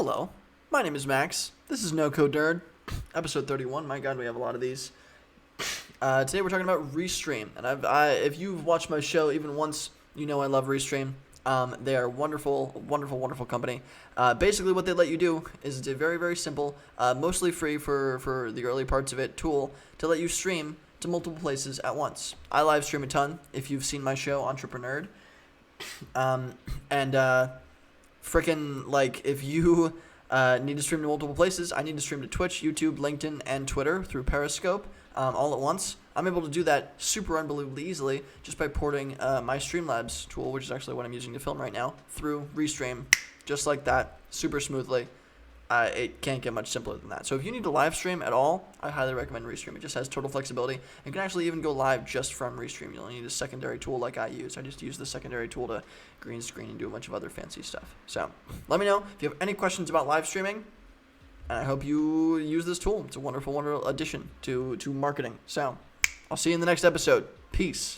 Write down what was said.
Hello, my name is Max. This is NoCodeNerd, episode 31. My God, we have a lot of these. Today we're talking about Restream, and if you've watched my show even once, you know I love Restream. They are a wonderful, wonderful, wonderful company. Basically, what they let you do is it's a very, very simple, mostly free for the early parts of it, tool to let you stream to multiple places at once. I live stream a ton. If you've seen my show, Entrepreneur, if you need to stream to multiple places, I need to stream to Twitch, YouTube, LinkedIn, and Twitter through Periscope all at once. I'm able to do that super unbelievably easily just by porting my Streamlabs tool, which is actually what I'm using to film right now, through Restream, just like that, super smoothly. It can't get much simpler than that. So if you need to live stream at all, I highly recommend Restream. It just has total flexibility. You can actually even go live just from Restream. You only need a secondary tool like I use. I just use the secondary tool to green screen and do a bunch of other fancy stuff. So let me know if you have any questions about live streaming, and I hope you use this tool. It's a wonderful, wonderful addition to marketing. So I'll see you in the next episode. Peace.